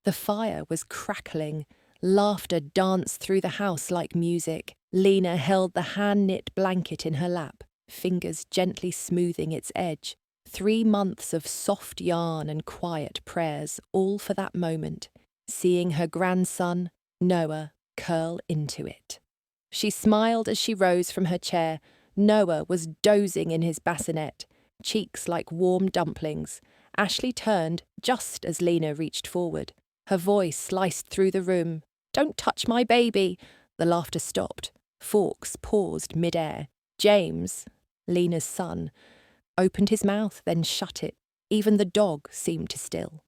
The fire was crackling. Laughter danced through the house like music. Lena held the hand-knit blanket in her lap, fingers gently smoothing its edge. 3 months of soft yarn and quiet prayers, all for that moment, seeing her grandson, Noah, curl into it. She smiled as she rose from her chair. Noah was dozing in his bassinet, cheeks like warm dumplings. Ashley turned just as Lena reached forward. Her voice sliced through the room. "Don't touch my baby!" The laughter stopped. Forks paused mid-air. James, Lena's son, opened his mouth, then shut it. Even the dog seemed to still.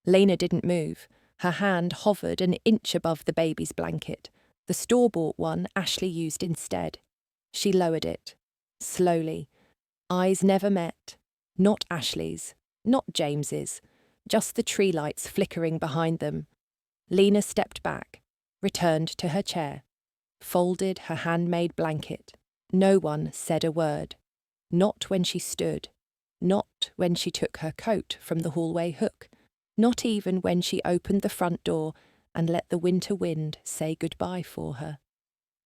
Lena didn't move. Her hand hovered an inch above the baby's blanket, the store-bought one Ashley used instead. She lowered it, slowly. Eyes never met. Not Ashley's, not James's, just the tree lights flickering behind them. Lena stepped back, returned to her chair, folded her handmade blanket. No one said a word. Not when she stood, not when she took her coat from the hallway hook, not even when she opened the front door and let the winter wind say goodbye for her.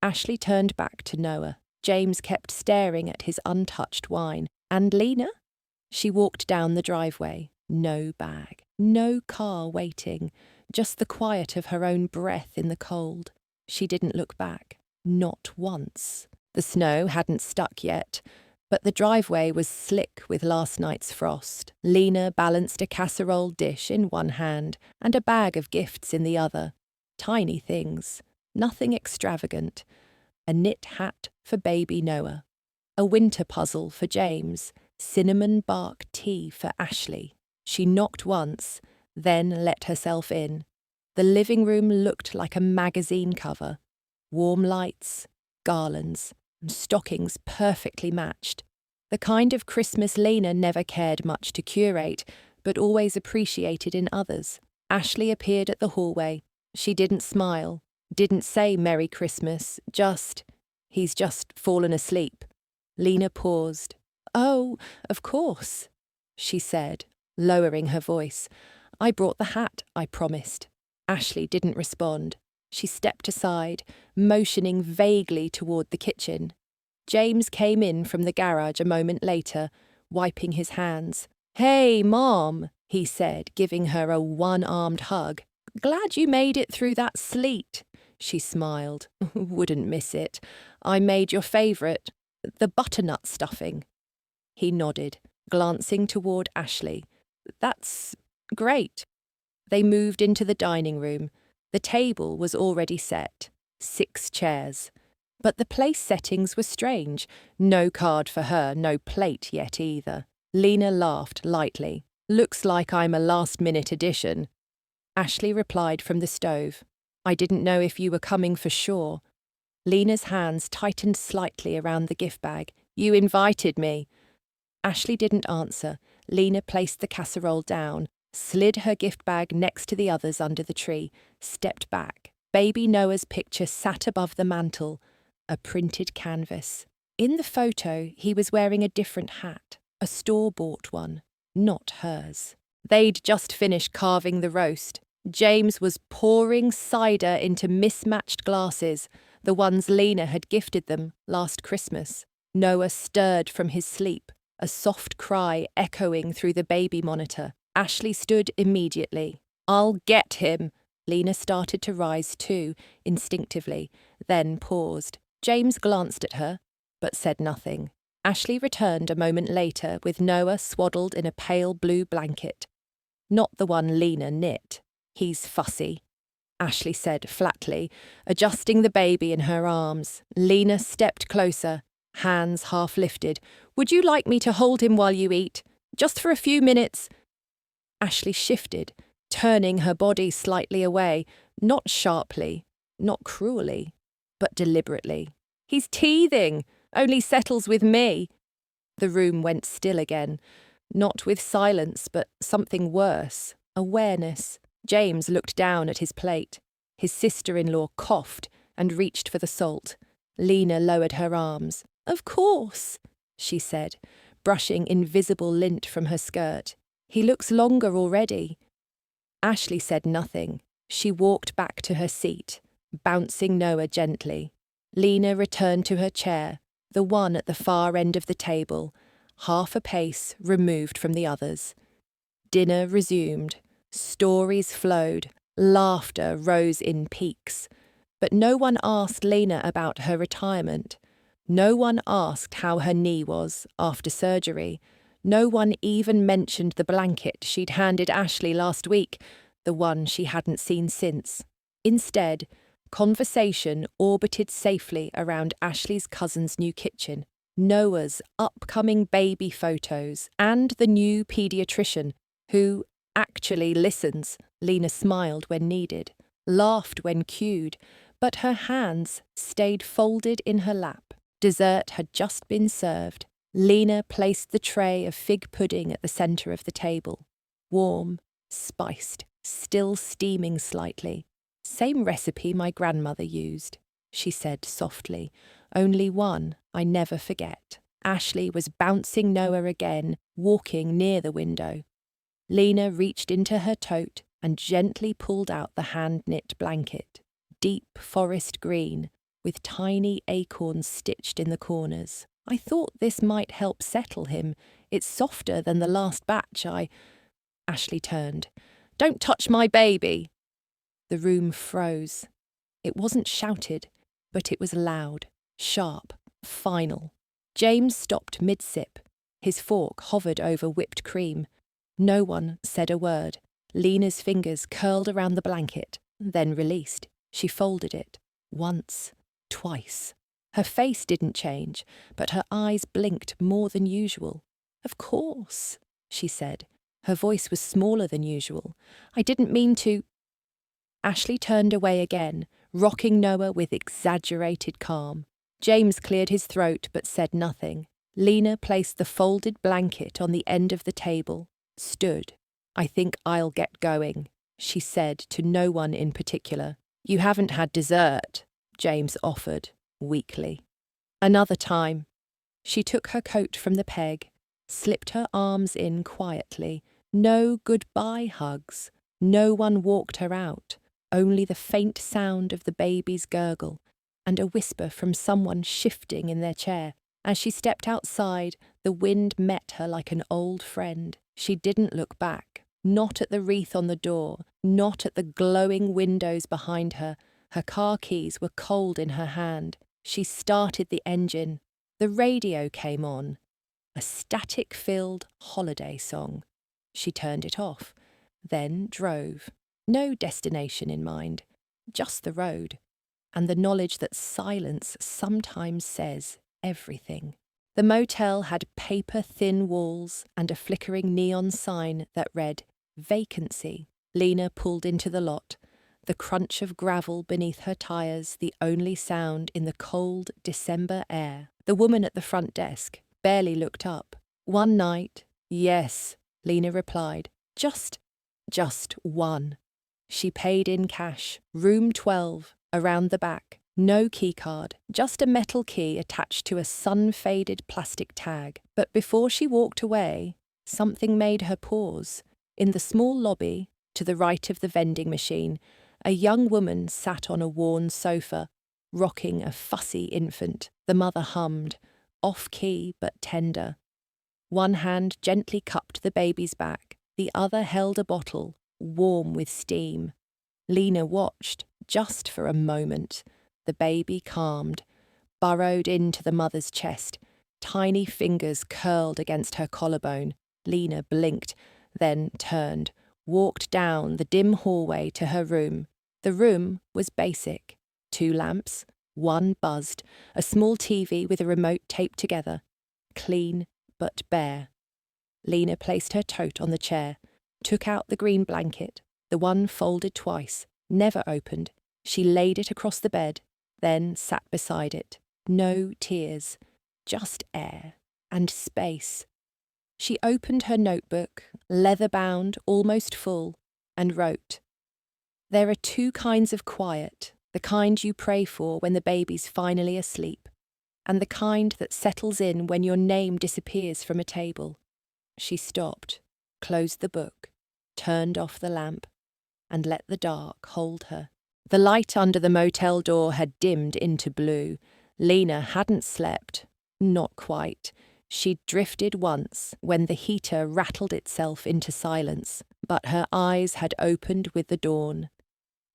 Ashley turned back to Noah. James kept staring at his untouched wine. And Lena? She walked down the driveway. No bag, no car waiting, just the quiet of her own breath in the cold. She didn't look back, not once. The snow hadn't stuck yet, but the driveway was slick with last night's frost. Lena balanced a casserole dish in one hand and a bag of gifts in the other. Tiny things, nothing extravagant. A knit hat for baby Noah, a winter puzzle for James, cinnamon bark tea for Ashley. She knocked once, then let herself in. The living room looked like a magazine cover. Warm lights, garlands, stockings perfectly matched. The kind of Christmas Lena never cared much to curate, but always appreciated in others. Ashley appeared at the hallway. She didn't smile, didn't say Merry Christmas, he's just fallen asleep. Lena paused. "Oh, of course," she said, lowering her voice. "I brought the hat, I promised." Ashley didn't respond. She stepped aside, motioning vaguely toward the kitchen. James came in from the garage a moment later, wiping his hands. "Hey, Mom," he said, giving her a one-armed hug. "Glad you made it through that sleet." She smiled. "Wouldn't miss it. I made your favourite, the butternut stuffing." He nodded, glancing toward Ashley. "That's great." They moved into the dining room. The table was already set, 6 chairs. But the place settings were strange. No card for her, no plate yet either. Lena laughed lightly. "Looks like I'm a last-minute addition." Ashley replied from the stove. "I didn't know if you were coming for sure." Lena's hands tightened slightly around the gift bag. "You invited me." Ashley didn't answer. Lena placed the casserole down, slid her gift bag next to the others under the tree, stepped back. Baby Noah's picture sat above the mantel, a printed canvas. In the photo, he was wearing a different hat, a store-bought one, not hers. They'd just finished carving the roast. James was pouring cider into mismatched glasses, the ones Lena had gifted them last Christmas. Noah stirred from his sleep, a soft cry echoing through the baby monitor. Ashley stood immediately. "I'll get him." Lena started to rise too, instinctively, then paused. James glanced at her, but said nothing. Ashley returned a moment later with Noah swaddled in a pale blue blanket. Not the one Lena knit. "He's fussy," Ashley said flatly, adjusting the baby in her arms. Lena stepped closer, hands half lifted. "Would you like me to hold him while you eat? Just for a few minutes?" Ashley shifted, turning her body slightly away, not sharply, not cruelly, but deliberately. "He's teething, only settles with me." The room went still again, not with silence, but something worse, awareness. James looked down at his plate. His sister-in-law coughed and reached for the salt. Lena lowered her arms. "Of course," she said, brushing invisible lint from her skirt. "He looks longer already." Ashley said nothing. She walked back to her seat, bouncing Noah gently. Lena returned to her chair, the one at the far end of the table, half a pace removed from the others. Dinner resumed. Stories flowed. Laughter rose in peaks. But no one asked Lena about her retirement. No one asked how her knee was after surgery. No one even mentioned the blanket she'd handed Ashley last week, the one she hadn't seen since. Instead, conversation orbited safely around Ashley's cousin's new kitchen, Noah's upcoming baby photos, and the new paediatrician, who actually listens. Lena smiled when needed, laughed when cued, but her hands stayed folded in her lap. Dessert had just been served. Lena placed the tray of fig pudding at the centre of the table. Warm, spiced, still steaming slightly. Same recipe my grandmother used, she said softly. Only one I never forget. Ashley was bouncing Noah again, walking near the window. Lena reached into her tote and gently pulled out the hand-knit blanket, deep forest green, with tiny acorns stitched in the corners. I thought this might help settle him. It's softer than the last batch Ashley turned. Don't touch my baby! The room froze. It wasn't shouted, but it was loud, sharp, final. James stopped mid-sip. His fork hovered over whipped cream. No one said a word. Lena's fingers curled around the blanket, then released. She folded it. Once. Twice. Her face didn't change, but her eyes blinked more than usual. Of course, she said. Her voice was smaller than usual. I didn't mean to. Ashley turned away again, rocking Noah with exaggerated calm. James cleared his throat but said nothing. Lena placed the folded blanket on the end of the table, stood. I think I'll get going, she said to no one in particular. You haven't had dessert, James offered, weakly. Another time. She took her coat from the peg, slipped her arms in quietly. No goodbye hugs. No one walked her out. Only the faint sound of the baby's gurgle and a whisper from someone shifting in their chair. As she stepped outside, the wind met her like an old friend. She didn't look back, not at the wreath on the door, not at the glowing windows behind her. Her car keys were cold in her hand. She started the engine. The radio came on, a static-filled holiday song. She turned it off, then drove. No destination in mind, just the road, and the knowledge that silence sometimes says everything. The motel had paper-thin walls and a flickering neon sign that read, Vacancy. Lena pulled into the lot, the crunch of gravel beneath her tyres the only sound in the cold December air. The woman at the front desk barely looked up. One night, yes, Lena replied. Just one. She paid in cash, room 12, around the back. No keycard, just a metal key attached to a sun-faded plastic tag. But before she walked away, something made her pause. In the small lobby, to the right of the vending machine, a young woman sat on a worn sofa, rocking a fussy infant. The mother hummed, off-key but tender. One hand gently cupped the baby's back, the other held a bottle, warm with steam. Lena watched, just for a moment. The baby calmed, burrowed into the mother's chest, tiny fingers curled against her collarbone. Lena blinked, then turned, walked down the dim hallway to her room. The room was basic. 2 lamps, one buzzed, a small TV with a remote taped together. Clean but bare. Lena placed her tote on the chair, took out the green blanket, the one folded twice, never opened. She laid it across the bed, then sat beside it. No tears, just air and space. She opened her notebook, leather-bound, almost full, and wrote, There are 2 kinds of quiet, the kind you pray for when the baby's finally asleep, and the kind that settles in when your name disappears from a table. She stopped, closed the book, turned off the lamp. and let the dark hold her. The light under the motel door had dimmed into blue. Lena hadn't slept. Not quite. She'd drifted once when the heater rattled itself into silence, but her eyes had opened with the dawn.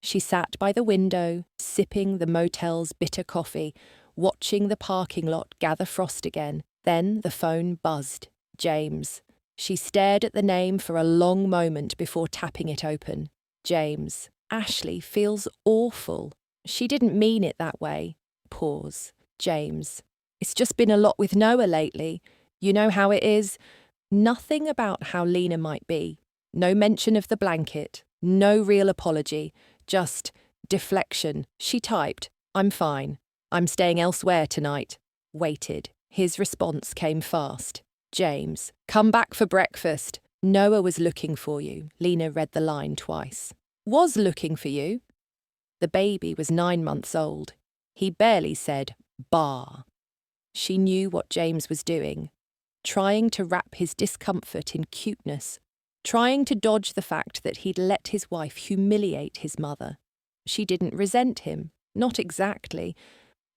She sat by the window, sipping the motel's bitter coffee, watching the parking lot gather frost again. Then the phone buzzed. James. She stared at the name for a long moment before tapping it open. James. Ashley feels awful. She didn't mean it that way. Pause. James. It's just been a lot with Noah lately. You know how it is. Nothing about how Lena might be. No mention of the blanket. No real apology. Just deflection. She typed, "I'm fine. I'm staying elsewhere tonight." Waited. His response came fast. James. "Come back for breakfast. Noah was looking for you." Lena read the line twice. "Was looking for you?" The baby was 9 months old. He barely said, "bar." She knew what James was doing, trying to wrap his discomfort in cuteness, trying to dodge the fact that he'd let his wife humiliate his mother. She didn't resent him, not exactly,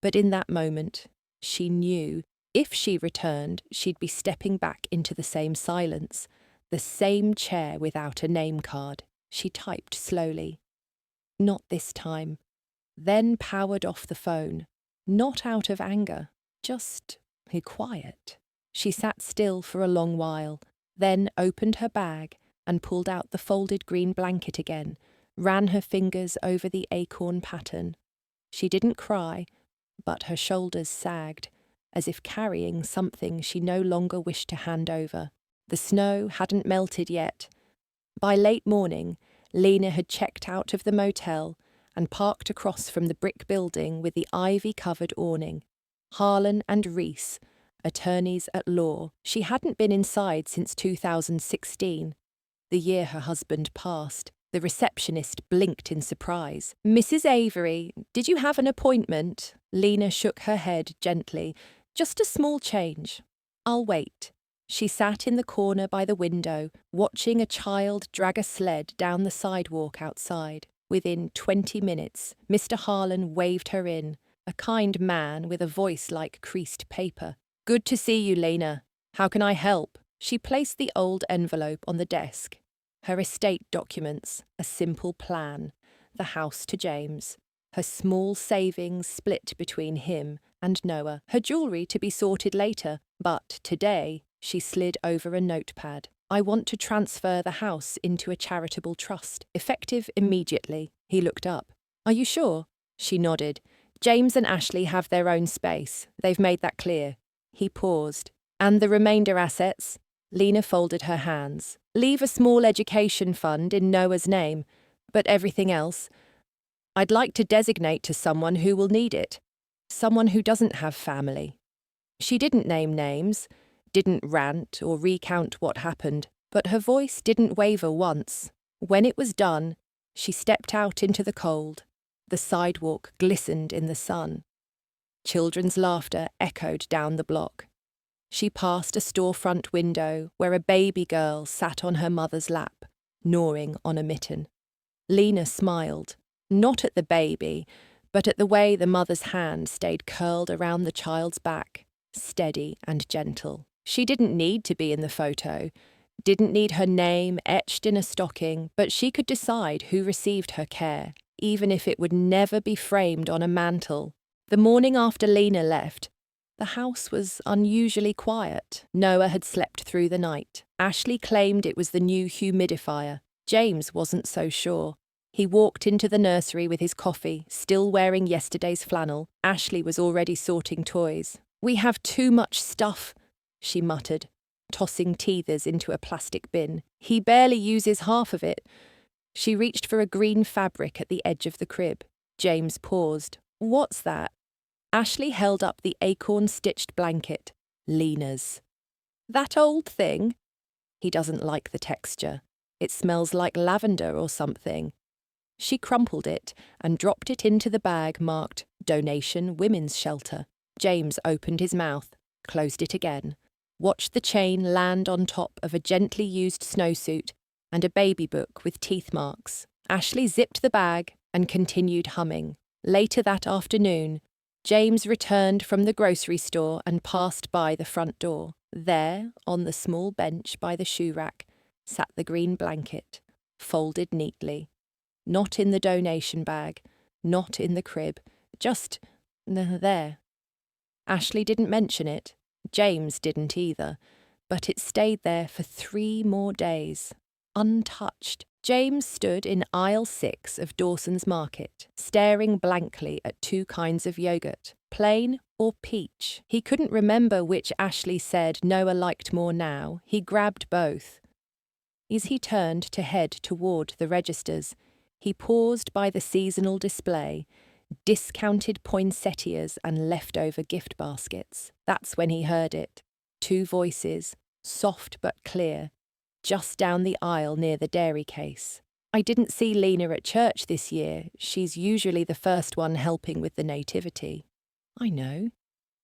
but in that moment, she knew if she returned, she'd be stepping back into the same silence, the same chair without a name card. She typed slowly. "Not this time." Then powered off the phone, not out of anger, just quiet. She sat still for a long while, then opened her bag and pulled out the folded green blanket again, ran her fingers over the acorn pattern. She didn't cry, but her shoulders sagged, as if carrying something she no longer wished to hand over. The snow hadn't melted yet. By late morning, Lena had checked out of the motel and parked across from the brick building with the ivy-covered awning. Harlan and Reese, attorneys at law. She hadn't been inside since 2016, the year her husband passed. The receptionist blinked in surprise. "Mrs. Avery, did you have an appointment?" Lena shook her head gently. "Just a small change." "I'll wait." She sat in the corner by the window, watching a child drag a sled down the sidewalk outside. Within 20 minutes, Mr. Harlan waved her in, a kind man with a voice like creased paper. "Good to see you, Lena. How can I help?" She placed the old envelope on the desk. Her estate documents, a simple plan, the house to James, her small savings split between him and Noah, her jewellery to be sorted later, but today she slid over a notepad. "I want to transfer the house into a charitable trust, effective immediately." He looked up. "Are you sure?" She nodded. "James and Ashley have their own space. They've made that clear." He paused. "And the remainder assets?" Lena folded her hands. "Leave a small education fund in Noah's name, but everything else, I'd like to designate to someone who will need it. Someone who doesn't have family." She didn't name names, didn't rant or recount what happened, but her voice didn't waver once. When it was done, she stepped out into the cold. The sidewalk glistened in the sun. Children's laughter echoed down the block. She passed a storefront window where a baby girl sat on her mother's lap, gnawing on a mitten. Lena smiled, not at the baby, but at the way the mother's hand stayed curled around the child's back, steady and gentle. She didn't need to be in the photo, didn't need her name etched in a stocking, but she could decide who received her care, even if it would never be framed on a mantle. The morning after Lena left, the house was unusually quiet. Noah had slept through the night. Ashley claimed it was the new humidifier. James wasn't so sure. He walked into the nursery with his coffee, still wearing yesterday's flannel. Ashley was already sorting toys. "We have too much stuff," she muttered, tossing teethers into a plastic bin. "He barely uses half of it." She reached for a green fabric at the edge of the crib. James paused. "What's that?" Ashley held up the acorn-stitched blanket. "Lena's." "That old thing?" "He doesn't like the texture. It smells like lavender or something." She crumpled it and dropped it into the bag marked "Donation Women's Shelter." James opened his mouth, closed it again, watched the chain land on top of a gently used snowsuit and a baby book with teeth marks. Ashley zipped the bag and continued humming. Later that afternoon, James returned from the grocery store and passed by the front door. There, on the small bench by the shoe rack, sat the green blanket, folded neatly. Not in the donation bag, not in the crib, just there. Ashley didn't mention it. James didn't either. But it stayed there for 3 more days, untouched. James stood in aisle 6 of Dawson's Market, staring blankly at 2 kinds of yogurt, plain or peach. He couldn't remember which Ashley said Noah liked more now. He grabbed both. As he turned to head toward the registers, he paused by the seasonal display, discounted poinsettias and leftover gift baskets. That's when he heard it. 2 voices, soft but clear, just down the aisle near the dairy case. I didn't see Lena at church this year. She's usually the first one helping with the nativity. I know.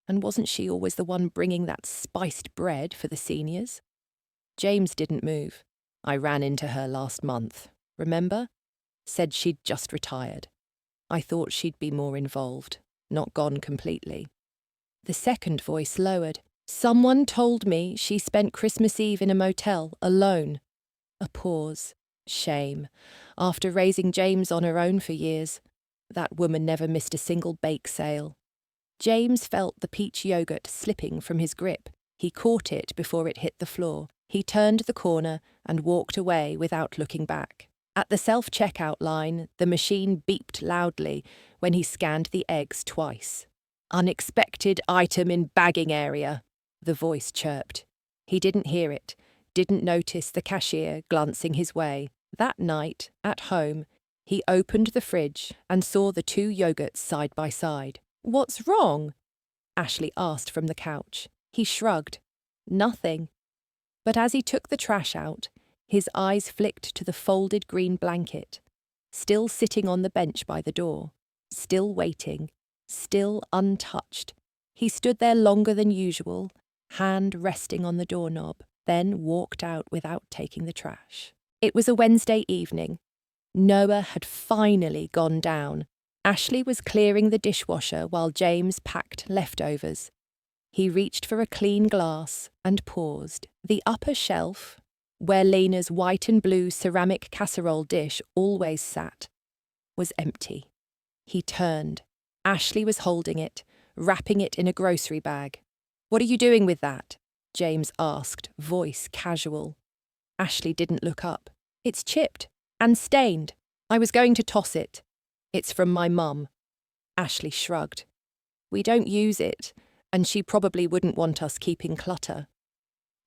And wasn't she always the one bringing that spiced bread for the seniors? James didn't move. I ran into her last month. Remember? Said she'd just retired. I thought she'd be more involved, not gone completely. The second voice lowered. Someone told me she spent Christmas Eve in a motel, alone. A pause. Shame. After raising James on her own for years, that woman never missed a single bake sale. James felt the peach yogurt slipping from his grip. He caught it before it hit the floor. He turned the corner and walked away without looking back. At the self-checkout line, the machine beeped loudly when he scanned the eggs twice. Unexpected item in bagging area, the voice chirped. He didn't hear it, didn't notice the cashier glancing his way. That night, at home, he opened the fridge and saw the 2 yogurts side by side. What's wrong? Ashley asked from the couch. He shrugged. Nothing. But as he took the trash out, his eyes flicked to the folded green blanket, still sitting on the bench by the door, still waiting, still untouched. He stood there longer than usual, hand resting on the doorknob, then walked out without taking the trash. It was a Wednesday evening. Noah had finally gone down. Ashley was clearing the dishwasher while James packed leftovers. He reached for a clean glass and paused. The upper shelf, where Lena's white and blue ceramic casserole dish always sat, was empty. He turned. Ashley was holding it, wrapping it in a grocery bag. What are you doing with that? James asked, voice casual. Ashley didn't look up. It's chipped and stained. I was going to toss it. It's from my mum. Ashley shrugged. We don't use it, and she probably wouldn't want us keeping clutter.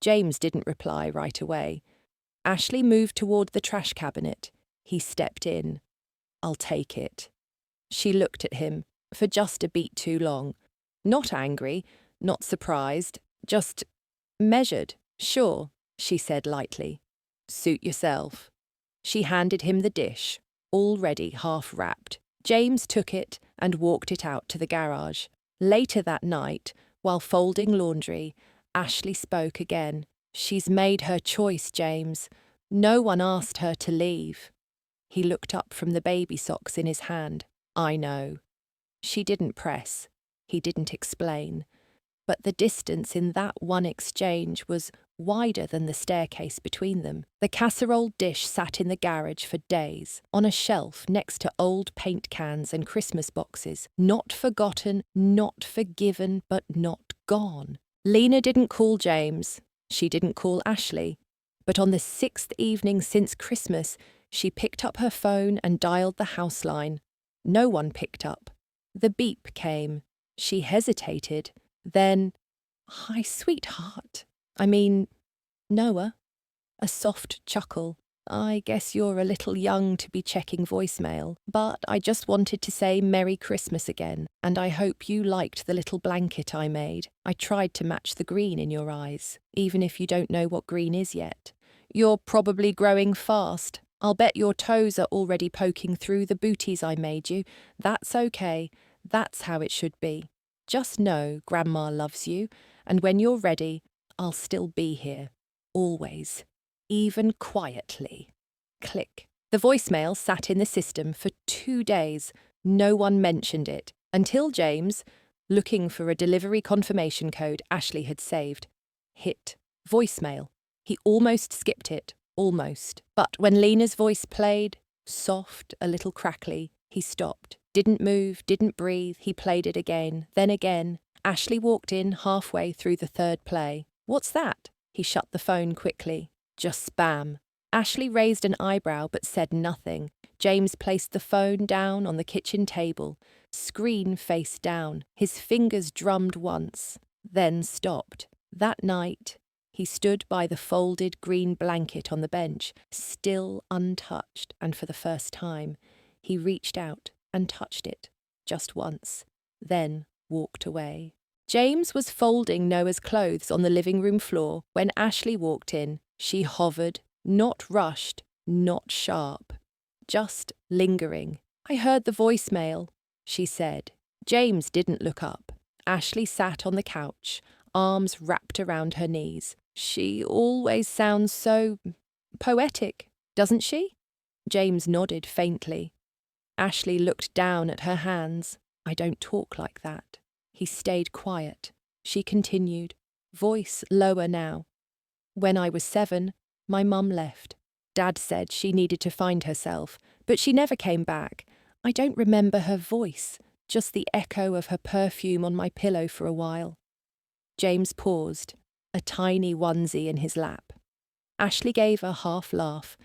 James didn't reply right away. Ashley moved toward the trash cabinet. He stepped in. I'll take it. She looked at him for just a beat too long. Not angry, not surprised, just measured. Sure, she said lightly. Suit yourself. She handed him the dish, already half wrapped. James took it and walked it out to the garage. Later that night, while folding laundry, Ashley spoke again. She's made her choice, James. No one asked her to leave. He looked up from the baby socks in his hand. I know. She didn't press. He didn't explain. But the distance in that one exchange was wider than the staircase between them. The casserole dish sat in the garage for days, on a shelf next to old paint cans and Christmas boxes. Not forgotten, not forgiven, but not gone. Lena didn't call James. She didn't call Ashley. But on the 6th evening since Christmas, she picked up her phone and dialed the house line. No one picked up. The beep came. She hesitated. Then, hi, sweetheart. Noah. A soft chuckle. I guess you're a little young to be checking voicemail, but I just wanted to say Merry Christmas again, and I hope you liked the little blanket I made. I tried to match the green in your eyes, even if you don't know what green is yet. You're probably growing fast. I'll bet your toes are already poking through the booties I made you. That's okay. That's how it should be. Just know Grandma loves you, and when you're ready, I'll still be here. Always. Even quietly. Click. The voicemail sat in the system for 2 days. No one mentioned it, until James, looking for a delivery confirmation code Ashley had saved, hit voicemail. He almost skipped it, almost. But when Lena's voice played, soft, a little crackly, he stopped. Didn't move, didn't breathe. He played it again, then again. Ashley walked in halfway through the third play. "What's that?" He shut the phone quickly. "Just spam." Ashley raised an eyebrow but said nothing. James placed the phone down on the kitchen table, screen face down. His fingers drummed once, then stopped. That night, he stood by the folded green blanket on the bench, still untouched, and for the first time, he reached out and touched it, just once, then walked away. James was folding Noah's clothes on the living room floor when Ashley walked in. She hovered, not rushed, not sharp, just lingering. "I heard the voicemail," she said. James didn't look up. Ashley sat on the couch, arms wrapped around her knees. "She always sounds so poetic, doesn't she?" James nodded faintly. Ashley looked down at her hands. "I don't talk like that." He stayed quiet. She continued, voice lower now. "When I was 7, my mum left. Dad said she needed to find herself, but she never came back. I don't remember her voice, just the echo of her perfume on my pillow for a while." James paused, a tiny onesie in his lap. Ashley gave a half laugh,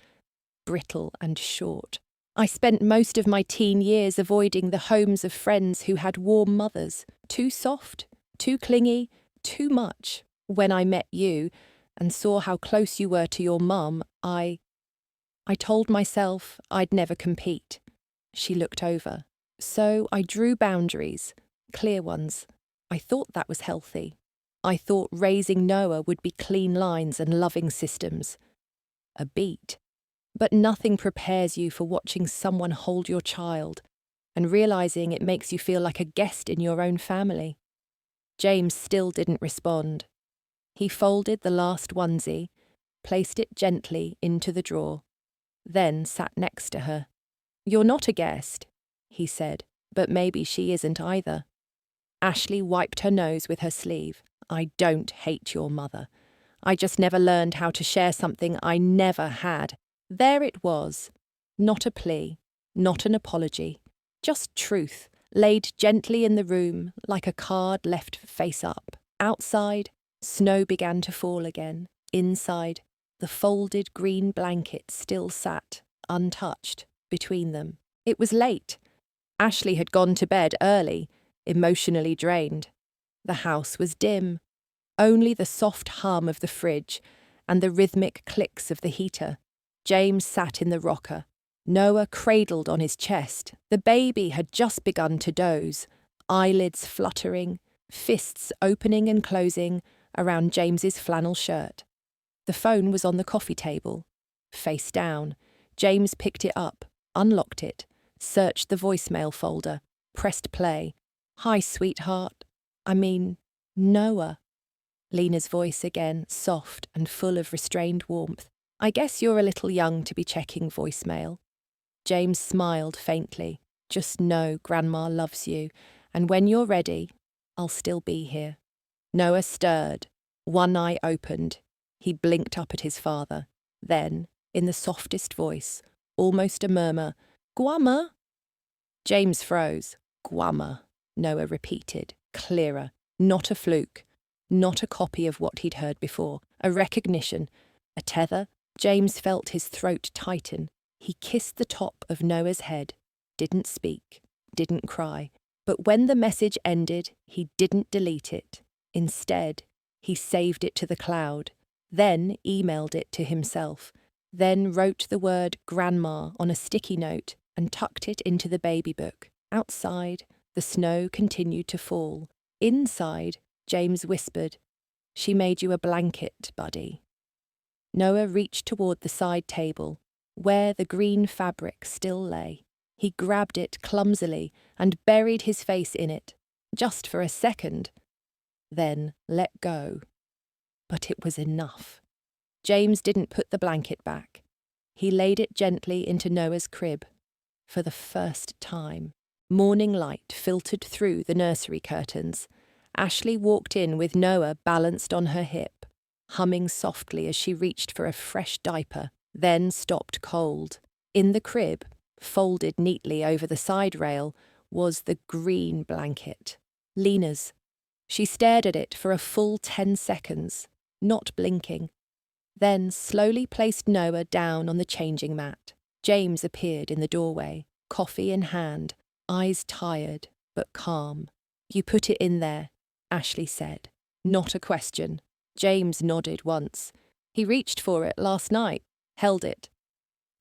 brittle and short. "I spent most of my teen years avoiding the homes of friends who had warm mothers. Too soft, too clingy, too much. When I met you and saw how close you were to your mum, I told myself I'd never compete." She looked over. "So I drew boundaries, clear ones. I thought that was healthy. I thought raising Noah would be clean lines and loving systems. A beat. But nothing prepares you for watching someone hold your child and realizing it makes you feel like a guest in your own family." James still didn't respond. He folded the last onesie, placed it gently into the drawer, then sat next to her. "You're not a guest," he said, "but maybe she isn't either." Ashley wiped her nose with her sleeve. "I don't hate your mother. I just never learned how to share something I never had." There it was. Not a plea, not an apology, just truth, laid gently in the room like a card left face up. Outside, snow began to fall again. Inside, the folded green blanket still sat, untouched, between them. It was late. Ashley had gone to bed early, emotionally drained. The house was dim. Only the soft hum of the fridge and the rhythmic clicks of the heater. James sat in the rocker. Noah cradled on his chest. The baby had just begun to doze, eyelids fluttering, fists opening and closing around James's flannel shirt. The phone was on the coffee table. Face down, James picked it up, unlocked it, searched the voicemail folder, pressed play. "Hi, sweetheart. Noah." Lena's voice again, soft and full of restrained warmth. "I guess you're a little young to be checking voicemail." James smiled faintly. "Just know Grandma loves you, and when you're ready, I'll still be here." Noah stirred. One eye opened. He blinked up at his father. Then, in the softest voice, almost a murmur, "Guama?" James froze. "Guama," Noah repeated, clearer. Not a fluke. Not a copy of what he'd heard before. A recognition. A tether. James felt his throat tighten. He kissed the top of Noah's head, didn't speak, didn't cry. But when the message ended, he didn't delete it. Instead, he saved it to the cloud, then emailed it to himself, then wrote the word Grandma on a sticky note and tucked it into the baby book. Outside, the snow continued to fall. Inside, James whispered, "She made you a blanket, buddy." Noah reached toward the side table, where the green fabric still lay. He grabbed it clumsily and buried his face in it, just for a second, then let go. But it was enough. James didn't put the blanket back. He laid it gently into Noah's crib. For the first time, morning light filtered through the nursery curtains. Ashley walked in with Noah balanced on her hip, humming softly as she reached for a fresh diaper, then stopped cold. In the crib, folded neatly over the side rail, was the green blanket. Lena's. She stared at it for a full 10 seconds, not blinking, then slowly placed Noah down on the changing mat. James appeared in the doorway, coffee in hand, eyes tired but calm. "You put it in there," Ashley said. Not a question. James nodded once. "He reached for it last night, held it."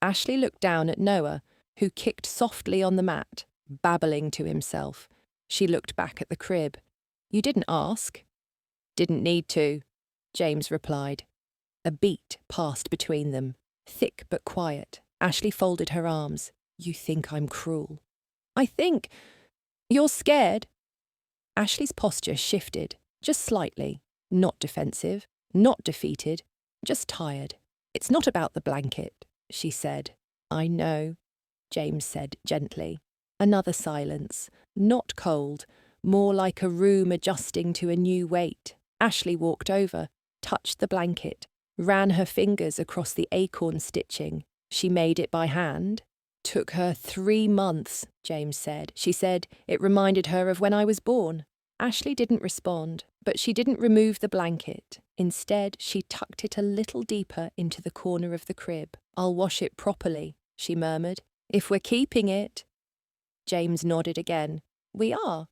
Ashley looked down at Noah, who kicked softly on the mat, babbling to himself. She looked back at the crib. "You didn't ask." "Didn't need to," James replied. A beat passed between them, thick but quiet. Ashley folded her arms. "You think I'm cruel." "I think you're scared." Ashley's posture shifted, just slightly. Not defensive, not defeated, just tired. "It's not about the blanket," she said. "I know," James said gently. Another silence, not cold, more like a room adjusting to a new weight. Ashley walked over, touched the blanket, ran her fingers across the acorn stitching. She made it by hand. "Took her 3 months," James said. "She said it reminded her of when I was born." Ashley didn't respond, but she didn't remove the blanket. Instead, she tucked it a little deeper into the corner of the crib. "I'll wash it properly," she murmured. "If we're keeping it." James nodded again. "We are."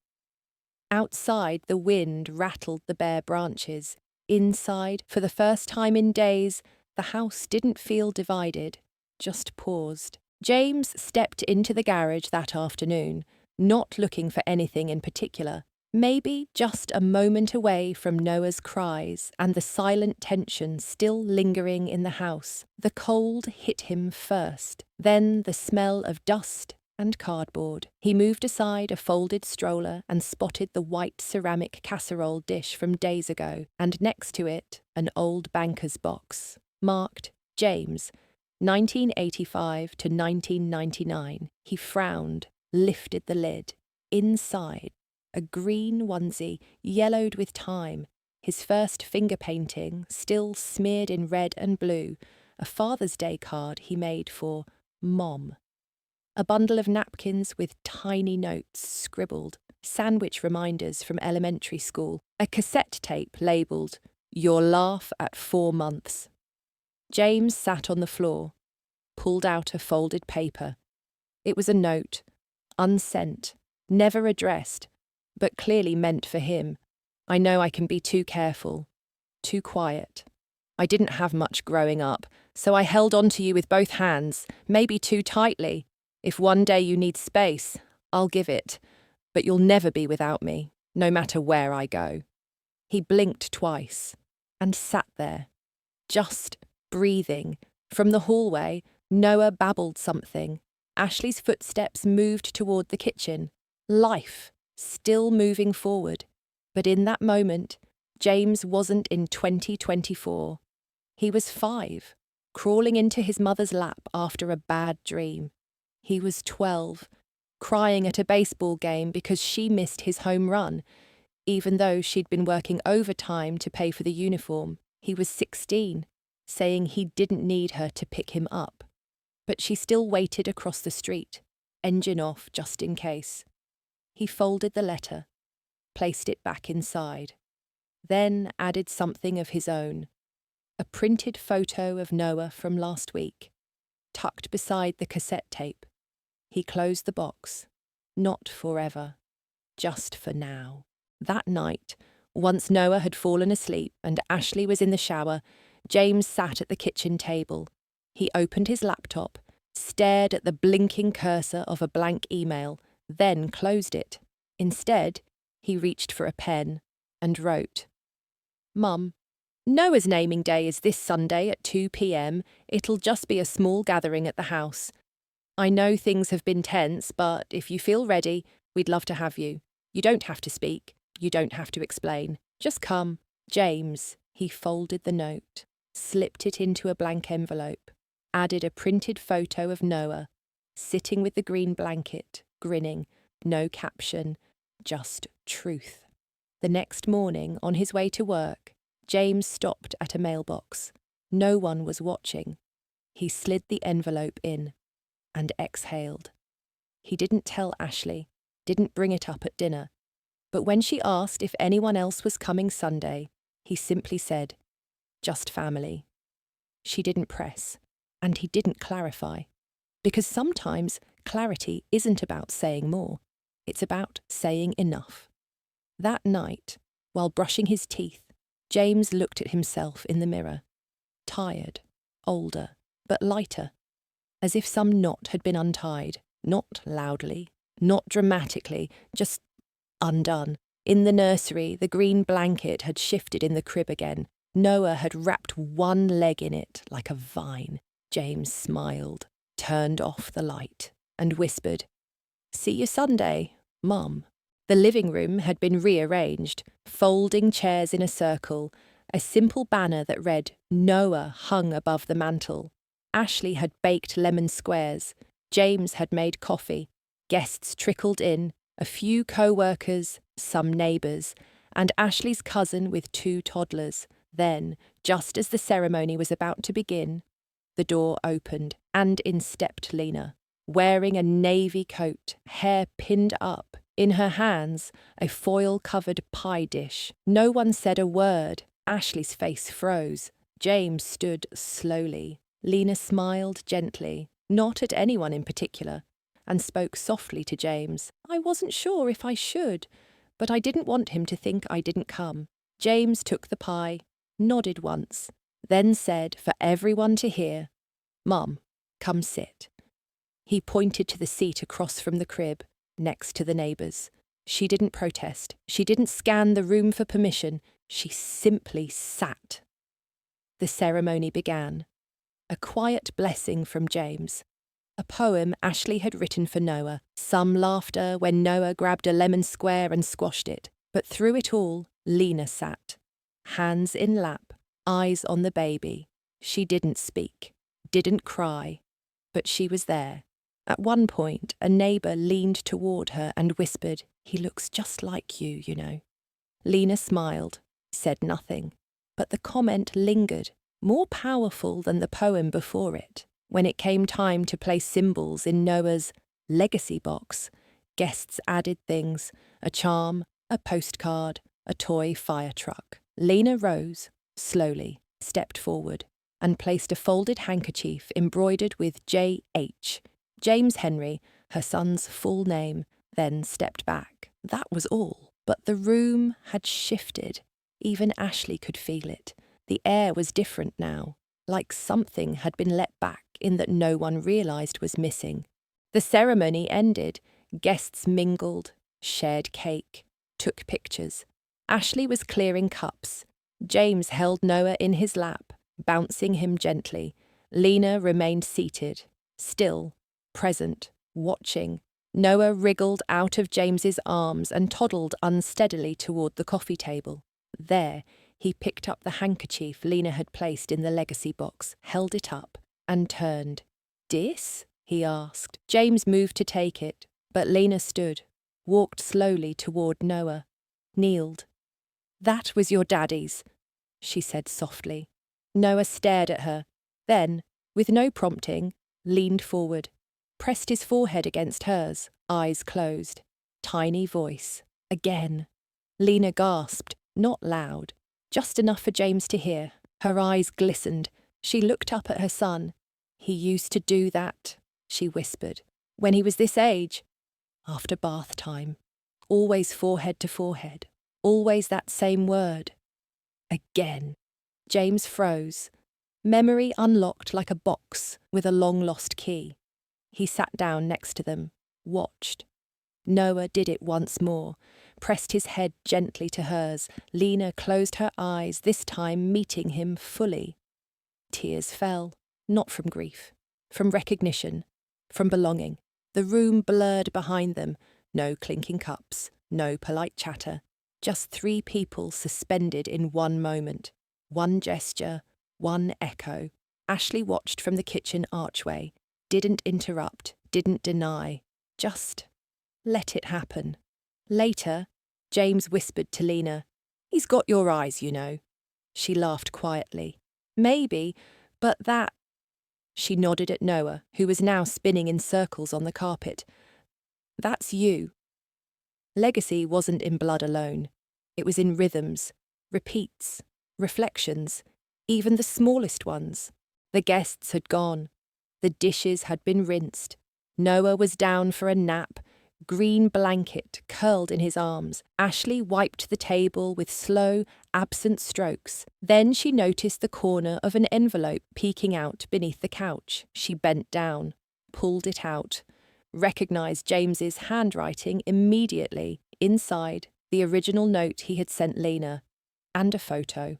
Outside, the wind rattled the bare branches. Inside, for the first time in days, the house didn't feel divided, just paused. James stepped into the garage that afternoon, not looking for anything in particular. Maybe just a moment away from Noah's cries and the silent tension still lingering in the house. The cold hit him first, then the smell of dust and cardboard. He moved aside a folded stroller and spotted the white ceramic casserole dish from days ago, and next to it, an old banker's box, marked James, 1985 to 1999. He frowned, lifted the lid. Inside, a green onesie, yellowed with time, his first finger painting still smeared in red and blue, a Father's Day card he made for Mom. A bundle of napkins with tiny notes scribbled, sandwich reminders from elementary school, a cassette tape labelled, "Your laugh at 4 months." James sat on the floor, pulled out a folded paper. It was a note, unsent, never addressed, but clearly meant for him. "I know I can be too careful, too quiet. I didn't have much growing up, so I held on to you with both hands, maybe too tightly. If one day you need space, I'll give it, but you'll never be without me, no matter where I go." He blinked twice and sat there, just breathing. From the hallway, Noah babbled something. Ashley's footsteps moved toward the kitchen. Life, still moving forward. But in that moment, James wasn't in 2024. He was 5, crawling into his mother's lap after a bad dream. He was 12, crying at a baseball game because she missed his home run, even though she'd been working overtime to pay for the uniform. He was 16, saying he didn't need her to pick him up. But she still waited across the street, engine off just in case. He folded the letter, placed it back inside, then added something of his own. A printed photo of Noah from last week, tucked beside the cassette tape. He closed the box, not forever, just for now. That night, once Noah had fallen asleep and Ashley was in the shower, James sat at the kitchen table. He opened his laptop, stared at the blinking cursor of a blank email, then closed it. Instead, he reached for a pen and wrote, "Mum, Noah's naming day is this Sunday at 2 p.m. It'll just be a small gathering at the house. I know things have been tense, but if you feel ready, we'd love to have you. You don't have to speak. You don't have to explain. Just come. James." He folded the note, slipped it into a blank envelope, added a printed photo of Noah, sitting with the green blanket, grinning, no caption, just truth. The next morning, on his way to work, James stopped at a mailbox. No one was watching. He slid the envelope in and exhaled. He didn't tell Ashley, didn't bring it up at dinner, but when she asked if anyone else was coming Sunday, he simply said, "Just family." She didn't press, and he didn't clarify, because sometimes clarity isn't about saying more, it's about saying enough. That night, while brushing his teeth, James looked at himself in the mirror, tired, older, but lighter, as if some knot had been untied, not loudly, not dramatically, just undone. In the nursery, the green blanket had shifted in the crib again. Noah had wrapped one leg in it like a vine. James smiled, turned off the light, and whispered, "See you Sunday, Mum." The living room had been rearranged, folding chairs in a circle, a simple banner that read Noah hung above the mantel. Ashley had baked lemon squares. James had made coffee. Guests trickled in, a few co-workers, some neighbours, and Ashley's cousin with 2 toddlers. Then, just as the ceremony was about to begin, the door opened, and in stepped Lena, wearing a navy coat, hair pinned up, in her hands a foil-covered pie dish. No one said a word. Ashley's face froze. James stood slowly. Lena smiled gently, not at anyone in particular, and spoke softly to James. "I wasn't sure if I should, but I didn't want him to think I didn't come." James took the pie, nodded once, then said for everyone to hear, "Mum, come sit." He pointed to the seat across from the crib, next to the neighbours. She didn't protest. She didn't scan the room for permission. She simply sat. The ceremony began. A quiet blessing from James. A poem Ashley had written for Noah. Some laughter when Noah grabbed a lemon square and squashed it. But through it all, Lena sat. Hands in lap, eyes on the baby. She didn't speak, didn't cry, but she was there. At one point, a neighbour leaned toward her and whispered, "He looks just like you, you know." Lena smiled, said nothing, but the comment lingered, more powerful than the poem before it. When it came time to place symbols in Noah's legacy box, guests added things, a charm, a postcard, a toy fire truck. Lena rose, slowly, stepped forward, and placed a folded handkerchief embroidered with J.H., James Henry, her son's full name, then stepped back. That was all. But the room had shifted. Even Ashley could feel it. The air was different now, like something had been let back in that no one realised was missing. The ceremony ended. Guests mingled, shared cake, took pictures. Ashley was clearing cups. James held Noah in his lap, bouncing him gently. Lena remained seated, still, present, watching. Noah wriggled out of James's arms and toddled unsteadily toward the coffee table. There, he picked up the handkerchief Lena had placed in the legacy box, held it up, and turned. "Dis?" he asked. James moved to take it, but Lena stood, walked slowly toward Noah, kneeled. "That was your daddy's," she said softly. Noah stared at her, then, with no prompting, leaned forward, pressed his forehead against hers, eyes closed. Tiny voice. Again. Lena gasped, not loud, just enough for James to hear. Her eyes glistened. She looked up at her son. "He used to do that," she whispered, "when he was this age. After bath time. Always forehead to forehead. Always that same word. Again." James froze. Memory unlocked like a box with a long-lost key. He sat down next to them, watched. Noah did it once more, pressed his head gently to hers. Lena closed her eyes, this time meeting him fully. Tears fell, not from grief, from recognition, from belonging. The room blurred behind them, no clinking cups, no polite chatter, just 3 people suspended in one moment, one gesture, one echo. Ashley watched from the kitchen archway, didn't interrupt, didn't deny, just let it happen. Later, James whispered to Lena, "He's got your eyes, you know." She laughed quietly. "Maybe, but that—" She nodded at Noah, who was now spinning in circles on the carpet. "That's you." Legacy wasn't in blood alone. It was in rhythms, repeats, reflections, even the smallest ones. The guests had gone. The dishes had been rinsed. Noah was down for a nap, green blanket curled in his arms. Ashley wiped the table with slow, absent strokes. Then she noticed the corner of an envelope peeking out beneath the couch. She bent down, pulled it out, recognized James's handwriting immediately. Inside, the original note he had sent Lena, and a photo.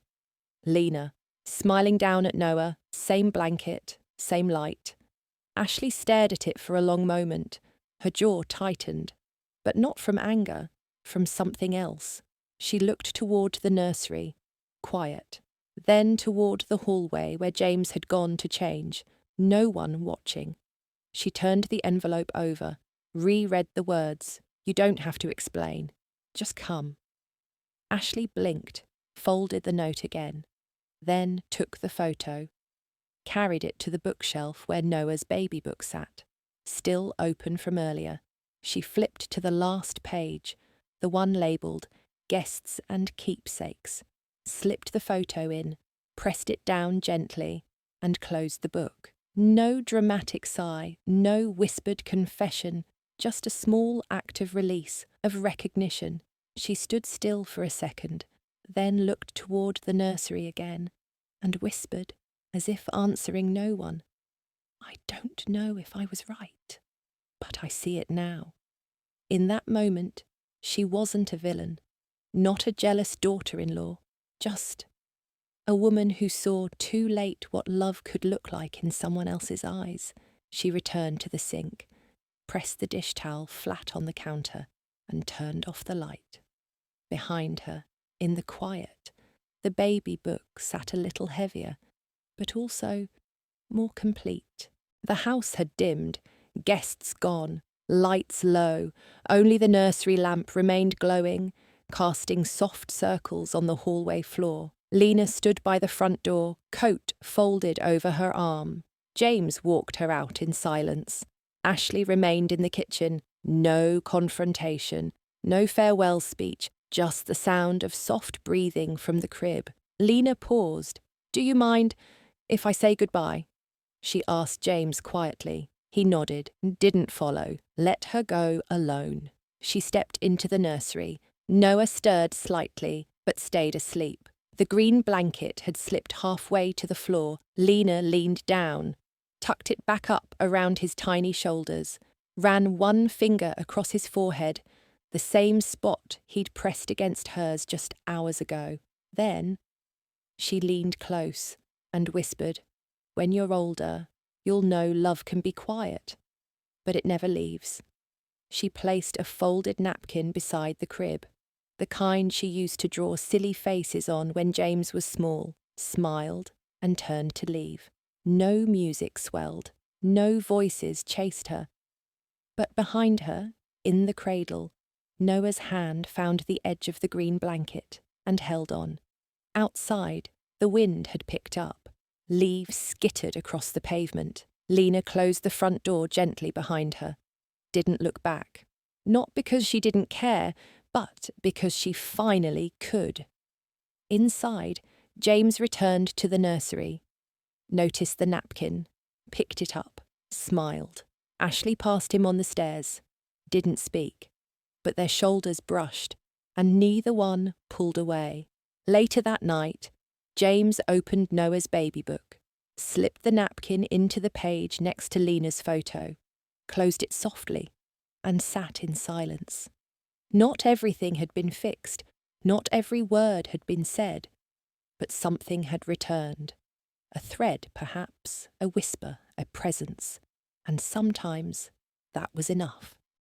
Lena, smiling down at Noah, same blanket, same light. Ashley stared at it for a long moment. Her jaw tightened, but not from anger, from something else. She looked toward the nursery, quiet, then toward the hallway where James had gone to change, no one watching. She turned the envelope over, reread the words. "You don't have to explain. Just come." Ashley blinked, folded the note again, then took the photo, carried it to the bookshelf where Noah's baby book sat, still open from earlier. She flipped to the last page, the one labelled Guests and Keepsakes, slipped the photo in, pressed it down gently, and closed the book. No dramatic sigh, no whispered confession, just a small act of release, of recognition. She stood still for a second, then looked toward the nursery again, and whispered, as if answering no one, "I don't know if I was right, but I see it now." In that moment, she wasn't a villain, not a jealous daughter-in-law, just a woman who saw too late what love could look like in someone else's eyes. She returned to the sink, pressed the dish towel flat on the counter, and turned off the light. Behind her, in the quiet, the baby book sat a little heavier, but also more complete. The house had dimmed, guests gone, lights low, only the nursery lamp remained glowing, casting soft circles on the hallway floor. Lena stood by the front door, coat folded over her arm. James walked her out in silence. Ashley remained in the kitchen. No confrontation, no farewell speech, just the sound of soft breathing from the crib. Lena paused. "Do you mind if I say goodbye?" she asked James quietly. He nodded, didn't follow, let her go alone. She stepped into the nursery. Noah stirred slightly, but stayed asleep. The green blanket had slipped halfway to the floor. Lena leaned down, tucked it back up around his tiny shoulders, ran one finger across his forehead, the same spot he'd pressed against hers just hours ago. Then she leaned close and whispered, "When you're older, you'll know love can be quiet, but it never leaves." She placed a folded napkin beside the crib, the kind she used to draw silly faces on when James was small, smiled, and turned to leave. No music swelled, no voices chased her. But behind her, in the cradle, Noah's hand found the edge of the green blanket and held on. Outside, the wind had picked up. Leaves skittered across the pavement. Lena closed the front door gently behind her. Didn't look back. Not because she didn't care, but because she finally could. Inside, James returned to the nursery, noticed the napkin, picked it up, smiled. Ashley passed him on the stairs, didn't speak, but their shoulders brushed, and neither one pulled away. Later that night, James opened Noah's baby book, slipped the napkin into the page next to Lena's photo, closed it softly, and sat in silence. Not everything had been fixed, not every word had been said, but something had returned. A thread, perhaps, a whisper, a presence, and sometimes that was enough.